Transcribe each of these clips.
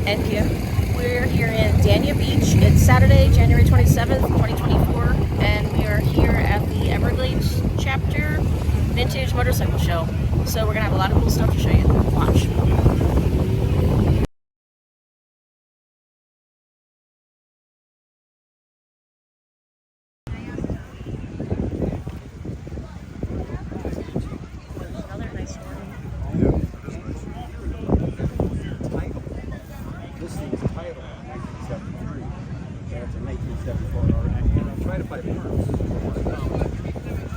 and Kim. We're here in Dania Beach. It's Saturday, January 27th, 2024, and we are here at the Everglades Chapter Vintage Motorcycle Show. So we're going to have a lot of cool stuff to show you. Watch.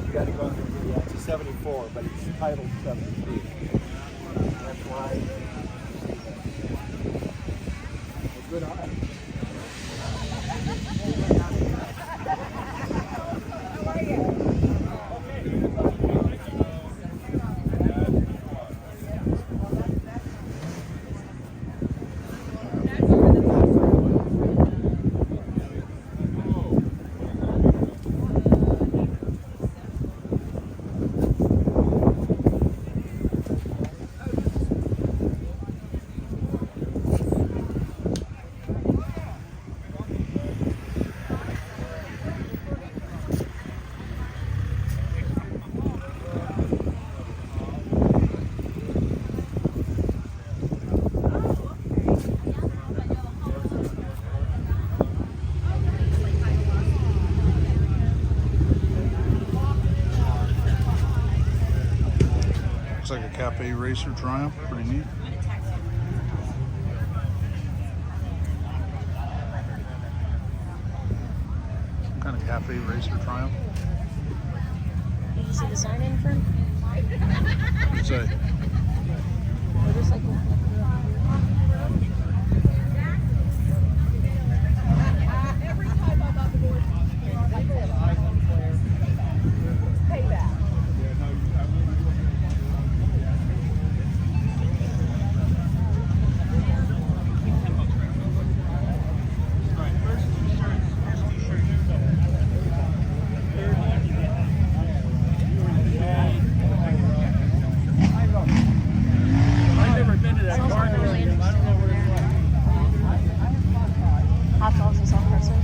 You got to go through it's 74, but it's titled 73. That's why it's a good eye. Looks like a Cafe Racer Triumph, pretty neat. Some kind of Cafe Racer Triumph. Did you see the sign in front? What's that? Motorcycle. Hot dogs and soft pretzels.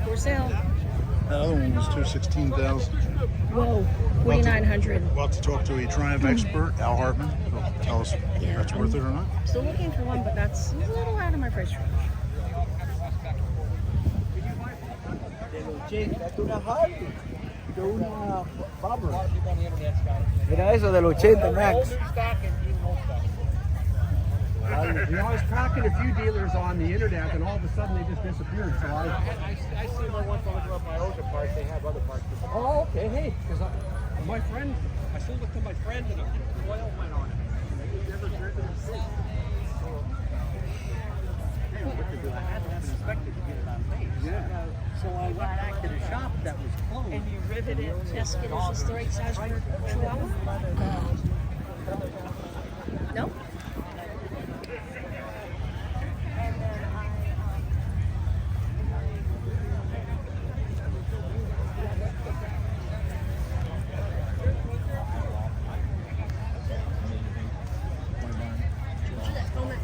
For sale. That other one was $216,000. Whoa, 4,900. We'll have to talk to a Triumph expert, Al Hartman. He'll tell us if that's worth it or not. Still looking for one, but that's a little out of my price range. Mira eso del 80 Max. We always tracking a few dealers on the internet, and all of a sudden they just disappeared. So I see my one from my older parts. They have other parts. Oh, okay. Hey, because my friend, I sold it to my friend, and oil went on it. They never driven the city. So what to do? I had to have an inspector to get it on base. Yeah. So I went back to the shop that was closed. And you riveted it. Yes, is this the right size for Chihuahua? No?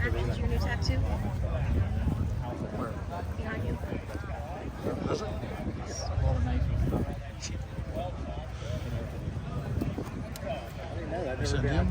That means your new tattoo? Behind you. Does it? Send him?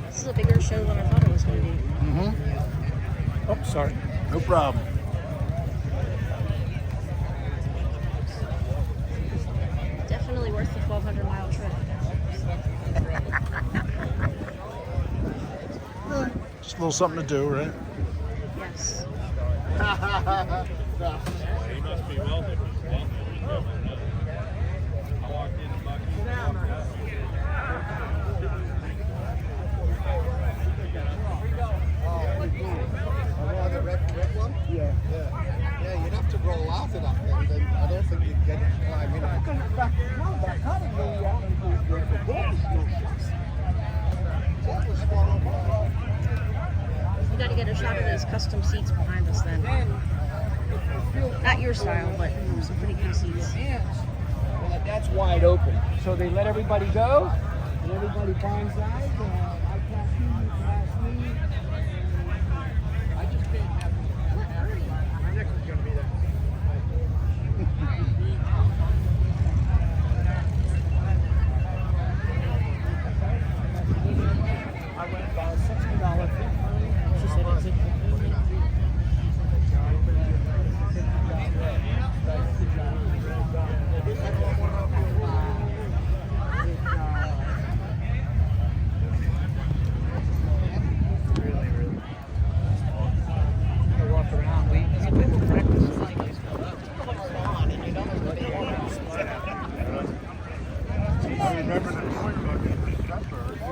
This is a bigger show than I thought it was going to be. Mm-hmm. Oh, sorry. No problem. Definitely worth the 1,200-mile trip. Just a little something to do, right? Yes. The red one? Yeah. Yeah, you'd have to roll out of that thing, then I don't think you'd get it to climb in. We got to get a shot of those custom seats behind us then. Not your style, but some pretty cool seats. Well, that's wide open. So they let everybody go, and everybody finds out. I can't see you past me. I just can't have my next one's going to be there. I went about $60 fee. She said it's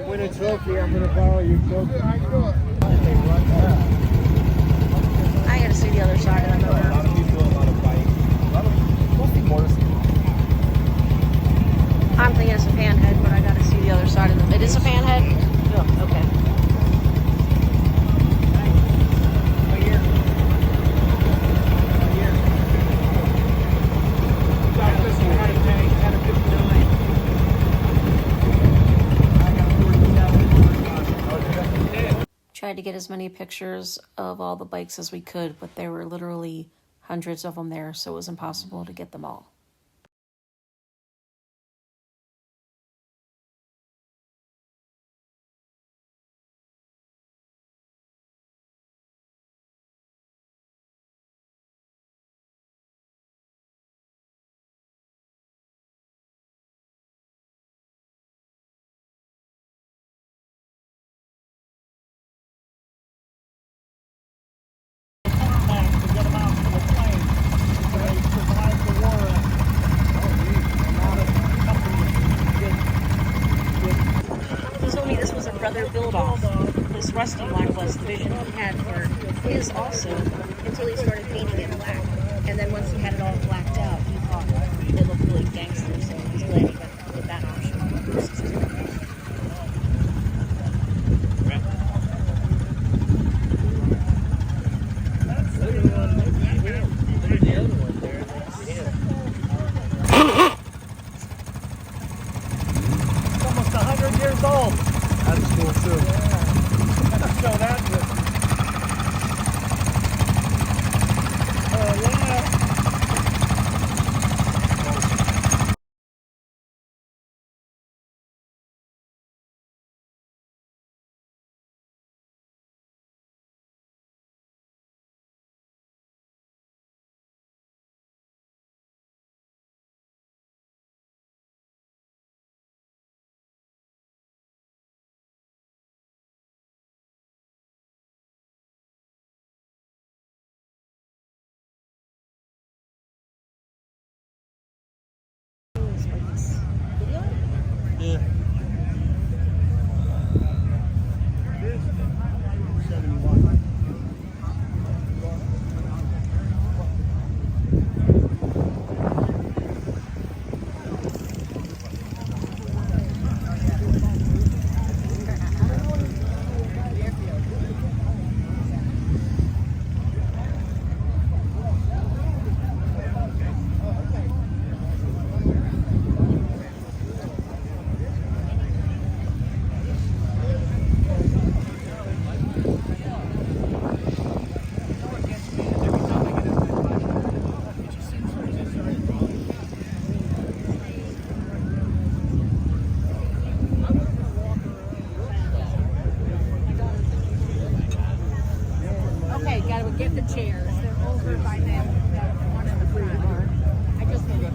win a trophy, I'm going to borrow your trophy. I got to see the other side of the motor. I'm thinking it's a fan head, but I got to see the other side of them. It is a fan head? Oh, okay. Tried to get as many pictures of all the bikes as we could, but there were literally hundreds of them there, so it was impossible to get them all. He told me this was a brother build-off. This rusty one was the vision he had for his also, until he started painting it black. And then once he had it all blacked out, he thought it looked really gangster, so he's glad he got that option. Almost 100 years old. That's cool too. So that's it. chairs. They're over by that one in the front. I just need to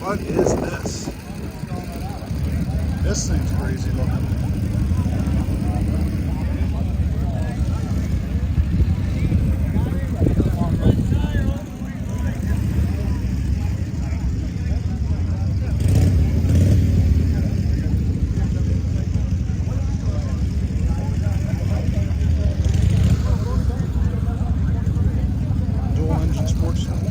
What is this? This thing's crazy looking. Dual engine sports center.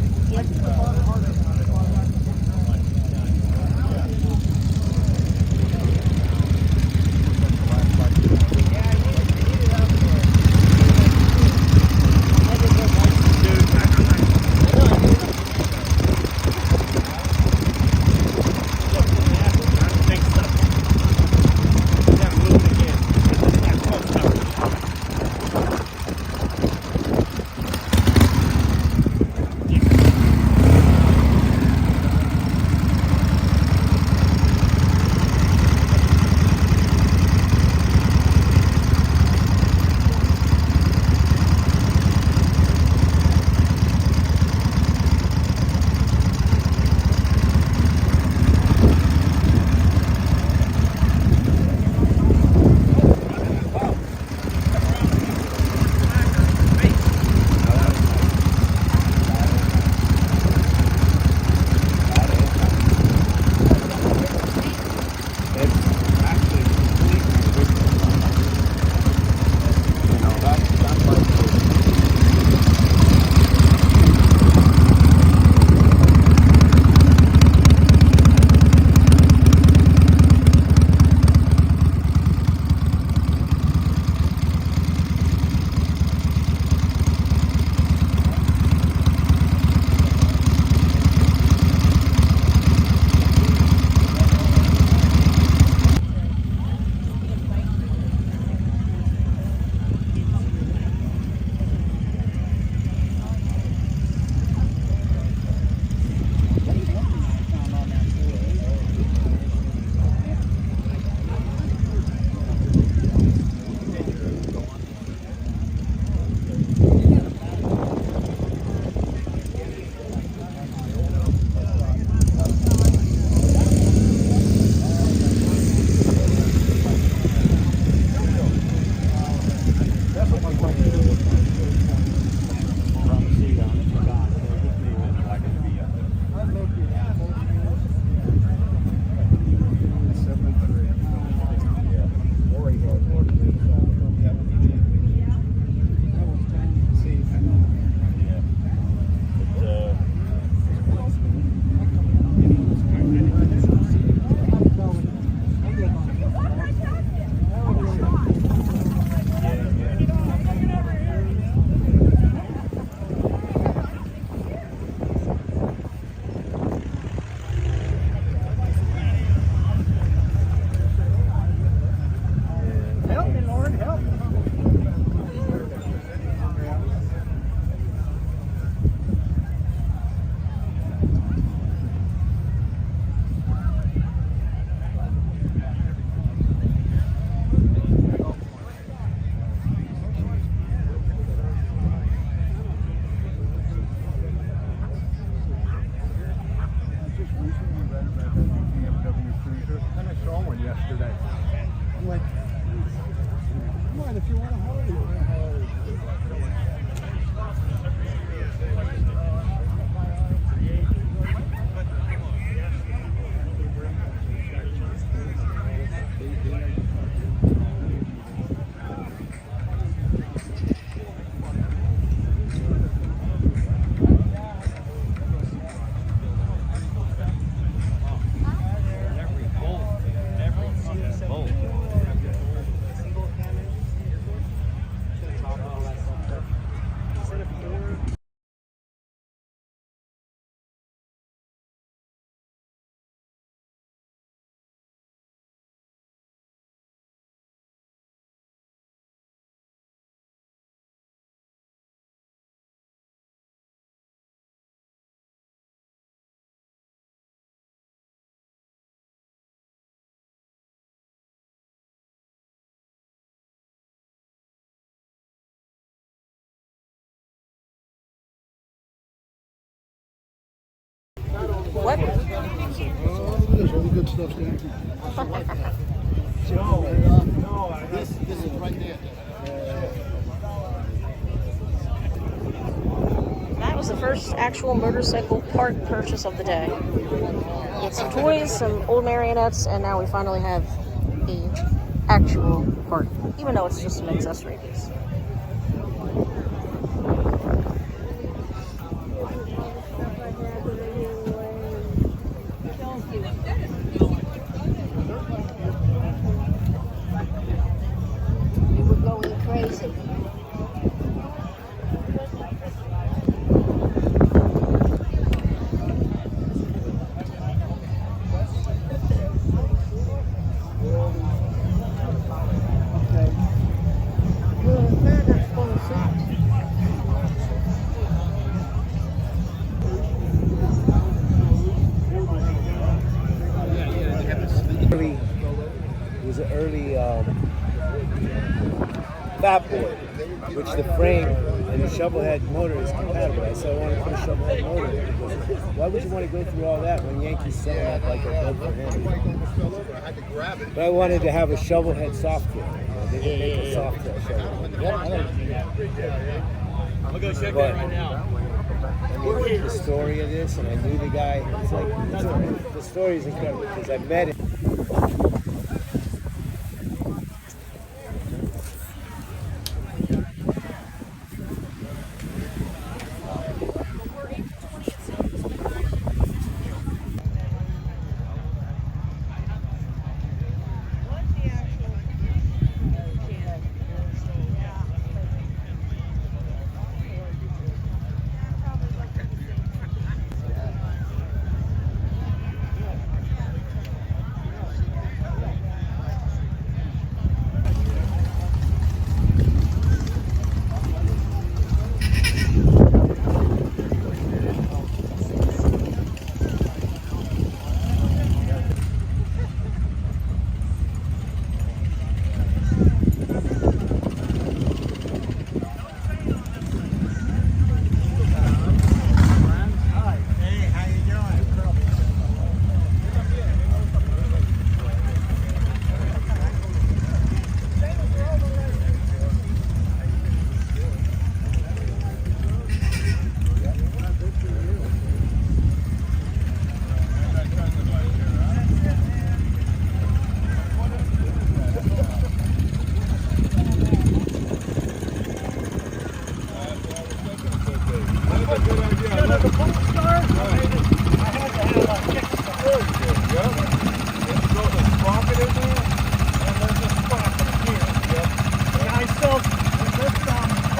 This is right there. That was the first actual motorcycle part purchase of the day. We get some toys, some old marionettes, and now we finally have the actual part, even though it's just an accessory piece. You were going crazy. It was an early fat board, which the frame and the shovel head motor is compatible. I said I want to put a shovel head motor in. Why would you want to go through all that when Yankees selling that like a boat for him? But I wanted to have a shovel head soft tail. They didn't make a soft tail shovel. I'm gonna go check But, that right now. I mean, the story of this, and I knew the guy. It's like the story is incredible because I met him.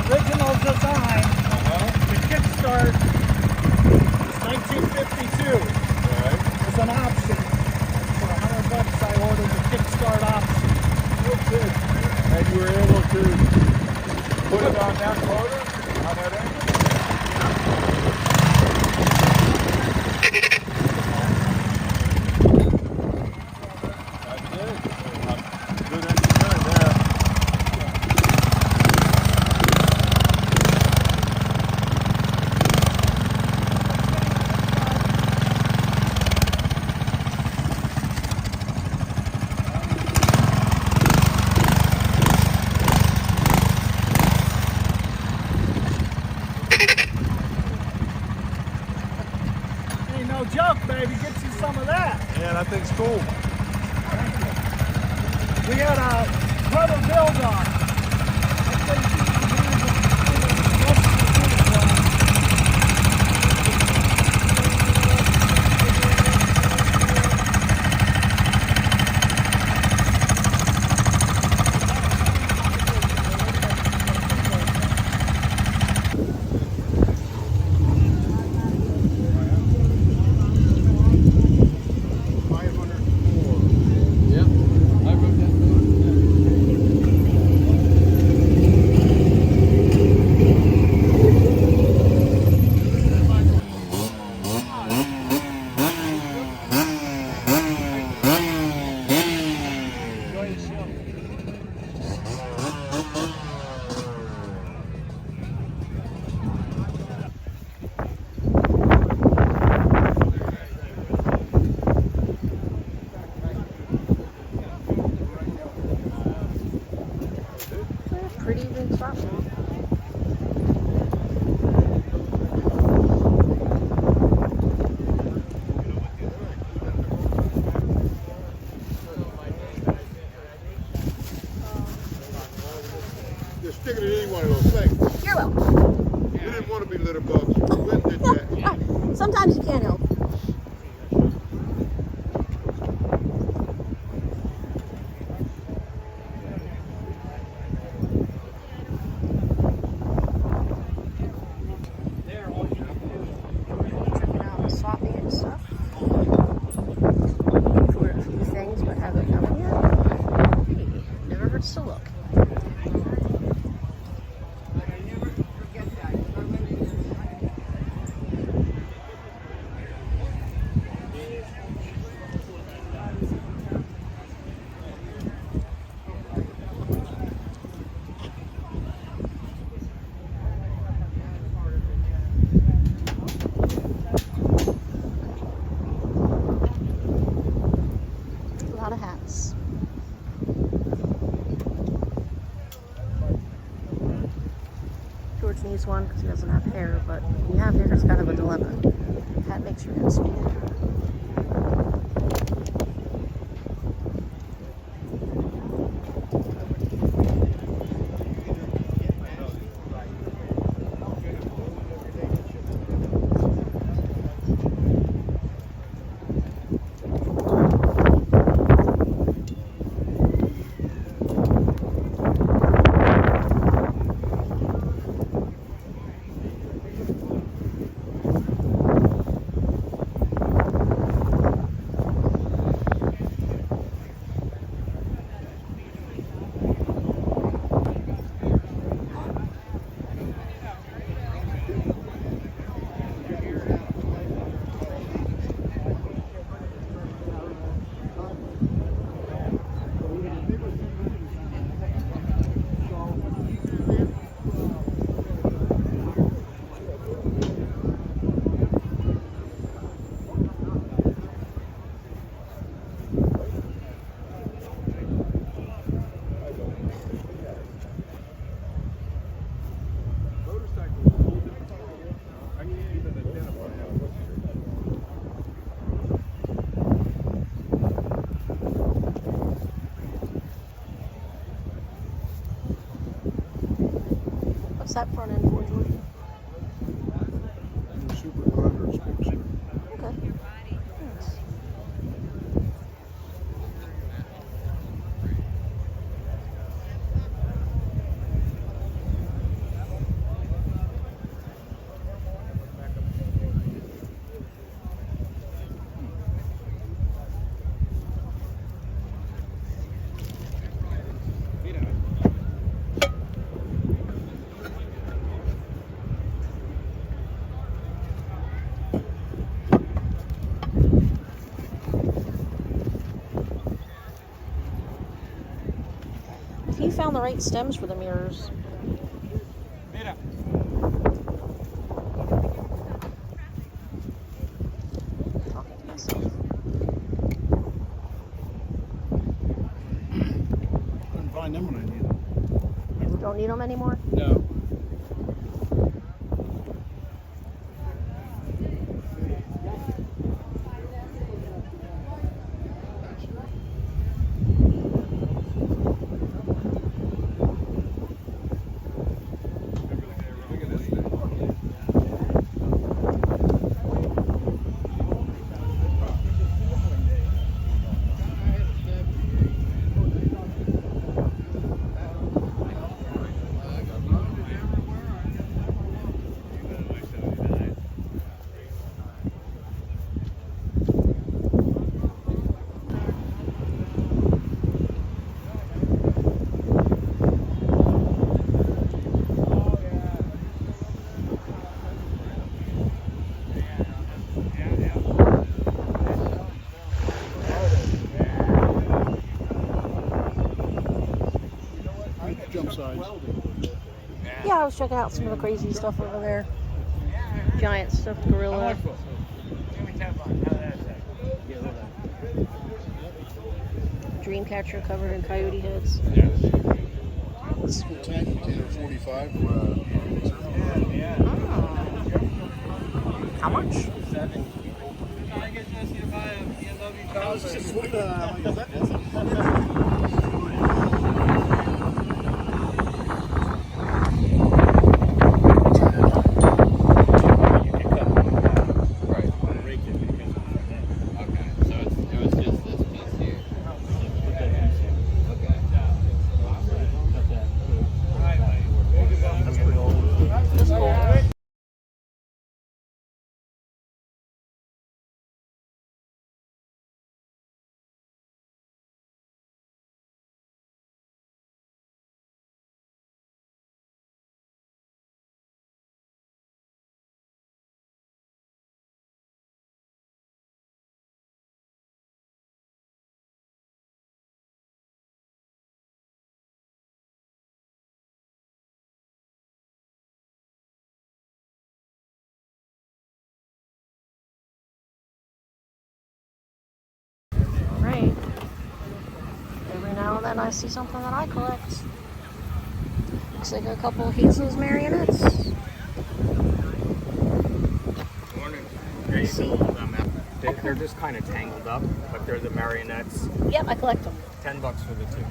Original design, the kickstart is 1952. It's an option. For $100 I ordered the kickstart option. And you were able to put it on that motor? On that engine? That's it. Good engineering there. Ain't no joke, baby. Get you some of that. Yeah, that thing's cool. We had a brother build on. pretty big swap meet. Just stick it in any one of those things. You're welcome. You didn't want to be litter bugs. Gwen did that. Sometimes you can't help. Checking out the swap meet and stuff. For a few things, but haven't come yet. Hey, never hurts to look. A lot of hats. George needs one because he doesn't have hair, but when you have hair, it's kind of a dilemma. Hat makes your head small. What's that front end for, George? Super Converse books. Okay. Nice. If you found the right stems for the mirrors. Talking to myself. Couldn't find them when I needed them. Don't need them anymore? No. Jump size. Yeah, I was checking out some of the crazy stuff over there. Giant stuffed gorilla. Dreamcatcher covered in coyote heads. things? 10 or 45. Oh. How much? Right. Every now and then I see something that I collect. Looks like a couple of Hazel's marionettes. They're just kind of tangled up, but they're the marionettes. Yep, I collect them. $10 for the two.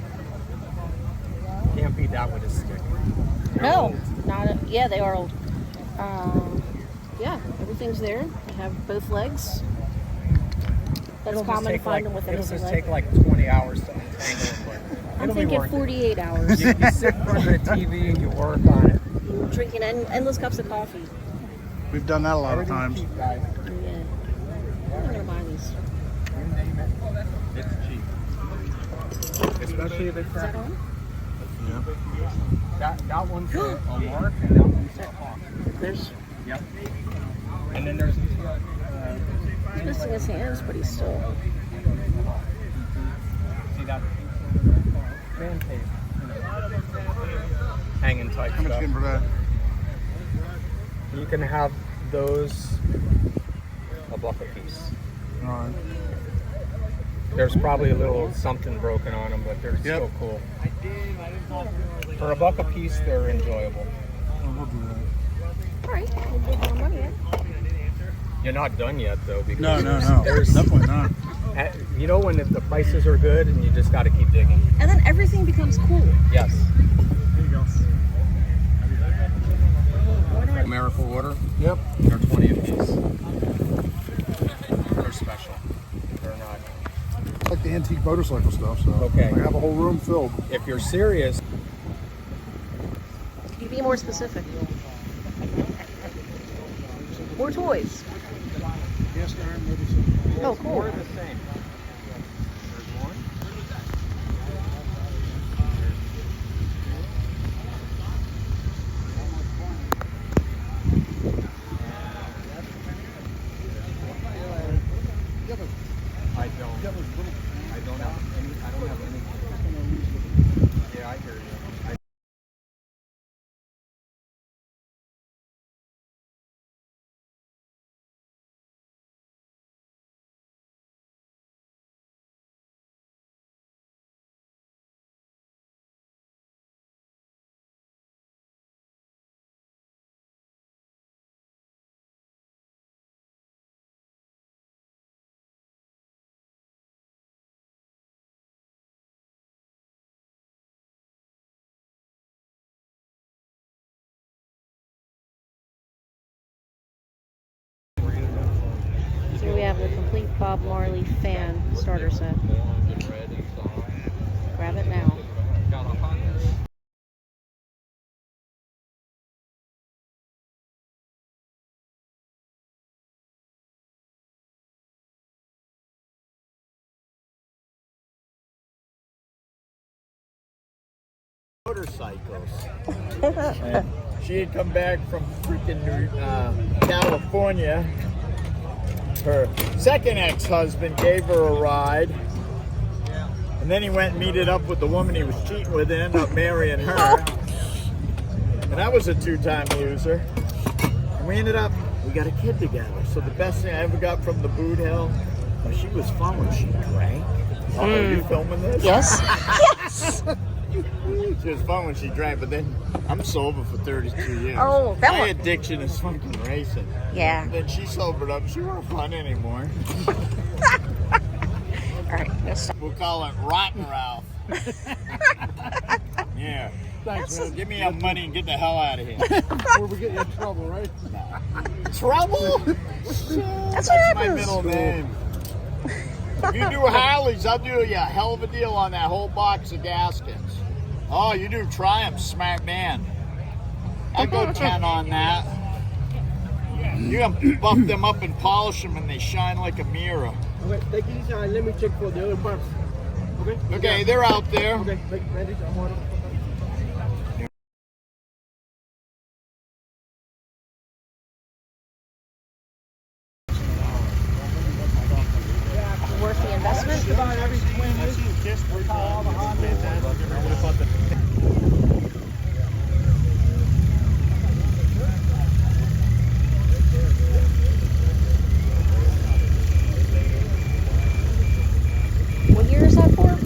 Can't beat that with a stick. They're No, old. not a, yeah, they are old. Yeah, everything's there. They have both legs. That's It'll just common to take find like, them with a it'll missing just leg. take like 20 hours to untangle them, but I'm it'll be thinking worth 48 it. hours. You sit in front of the TV and you work on it. Drinking endless cups of coffee. We've done that a lot of Everything's times. cheap, guys. Yeah. I'm gonna buy these. You name it, it's cheap. Especially if it's Is that on? that one's a mark and that one's a hawk. There's Yep. And then there's he's missing his hands, but he's still. see that man tape. Hanging tight How much stuff. again for that? You can have those $1 a piece. All right. There's probably a little something broken on them, but they're still cool. For $1 a piece, they're enjoyable. Oh, we'll do that. All right, we'll give more money then. You're not done yet, though. Because No. Definitely not. You know when the prices are good and you just got to keep digging. And then everything becomes cool. Yes. There you go. Miracle Water, Yep. they're 20 a piece. They're special. They're not. I like the antique motorcycle stuff, so Okay. I have a whole room filled. If you're serious, Can you be more specific? More toys. Cast iron motorcycle. Oh, cool. more of the same. There's one. I don't have any. Yeah, I hear you. Here we have the complete Bob Marley fan starter set. Grab it now. Motorcycles. And she had come back from freaking California. Her second ex-husband gave her a ride. And then he went and meted up with the woman he was cheating with and ended up marrying her. And that was a two-time loser. And we ended up, we got a kid together. So the best thing I ever got from the boot hill, she was fun when she drank. Oh, are you filming this? Yes. Yes. She was fun when she drank, but then I'm sober for 32 years. Oh, that My one. addiction is fucking racing. Yeah. Then she sobered up. She wasn't fun anymore. All right, let's stop. We'll call it Rotten Ralph. Yeah. Thanks, man. Give me your money and get the hell out of here. Before we get you in trouble, right? Trouble? That's what My happens. middle name. If you do Harleys, I'll do you a hell of a deal on that whole box of gaskets. Oh, you do Triumph, smart man. I'll go 10 on that. You can buff them up and polish them and they shine like a mirror. Okay, take it easy. Let me check for the other parts. Okay? Okay, they're out there. Okay, ready? I'm on. Worth the investment. What year is that for?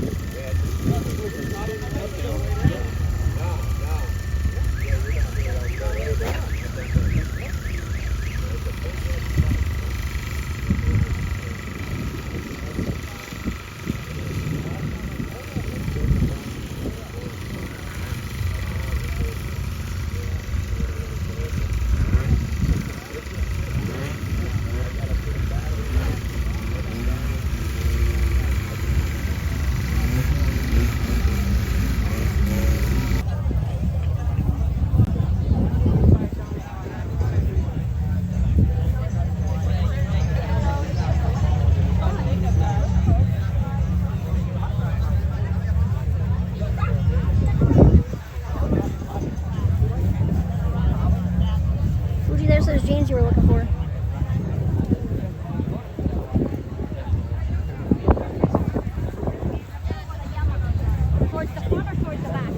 Fuji, there's those jeans you were looking for. Towards the front or towards the back?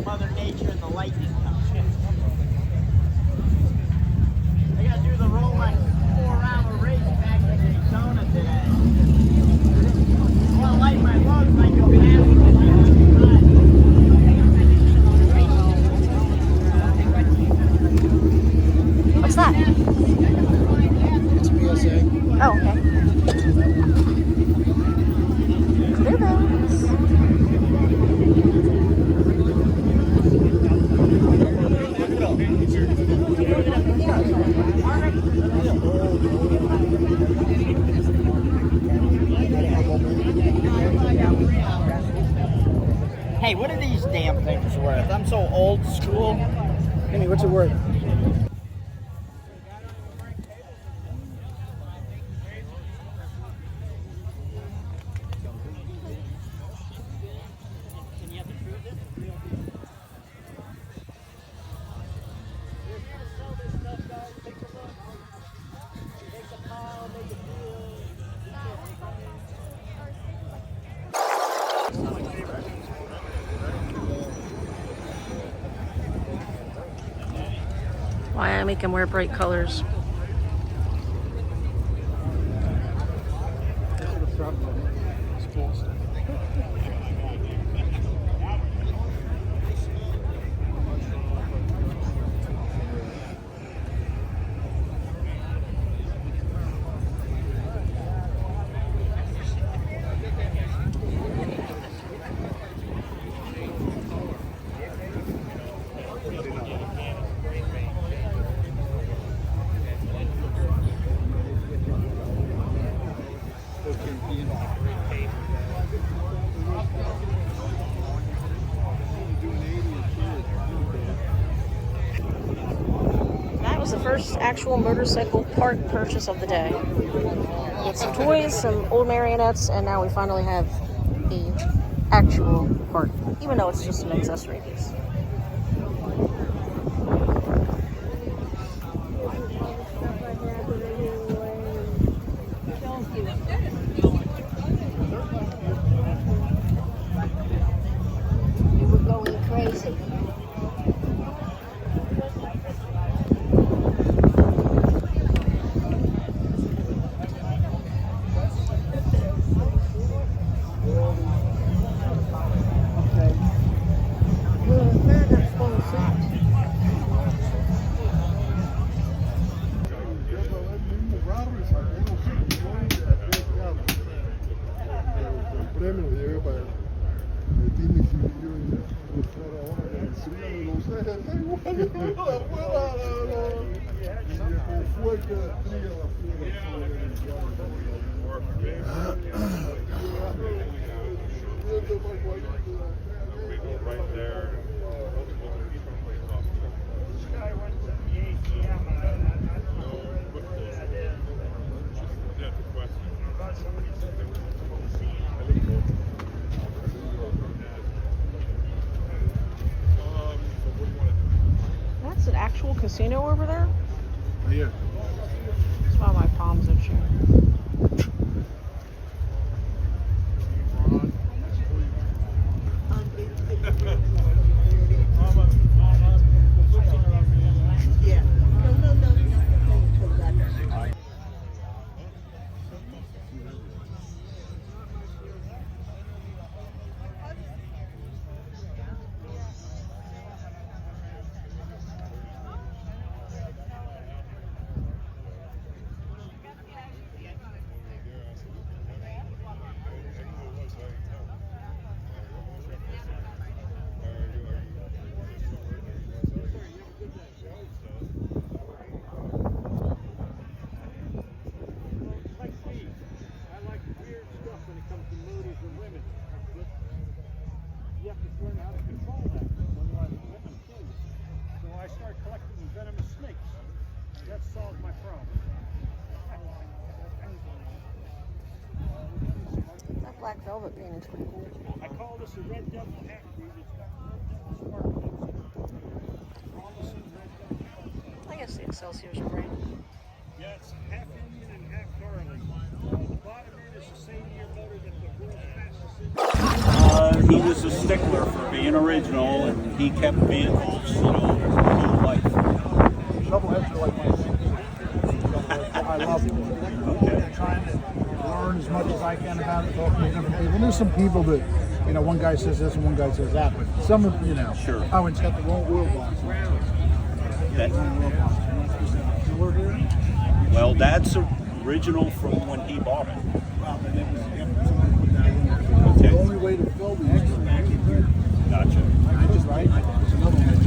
Mother Nature and the lightning come. I gotta do the Rolex 4-hour race back to Daytona today. Well, like my load, like a What's that? It's PSA. Oh, okay. Clear bells. Hey, what are these damn things worth? I'm so old school. Henny, what's it worth? Why I make him wear bright colors. That was the first actual motorcycle part purchase of the day. We had some toys, some old marionettes, and now we finally have the actual part, even though it's just an accessory piece. You were going crazy. Right there. That's an actual casino over there? Yeah. That's why my palms itching. Yeah. No. Like me, I like weird stuff when it comes to murders and women. You have to learn how to control that. Otherwise, the women kill you. So I started collecting venomous snakes. That solved my problem. That black velvet painting's pretty cool. I call this a red devil half-breed. It's got red devil sparklings in it. Promising red devil. I guess the Excelsior's brand. Yeah, it's half Indian and half Darling. The bottom end is the same year motor that the world's fastest. He was a stickler for being original, and he kept vehicles, you know, his whole life. Shovelheads are like my thing. I love them. Okay. I'm trying to learn as much as I can about it, talking to different people. And there's some people that, you know, one guy says this and one guy says that, but some of, you know, Sure. oh, it's got the wrong wheel box. That, well, that's original from when he bought it. The only way to fill these is Gotcha. right. There's another one.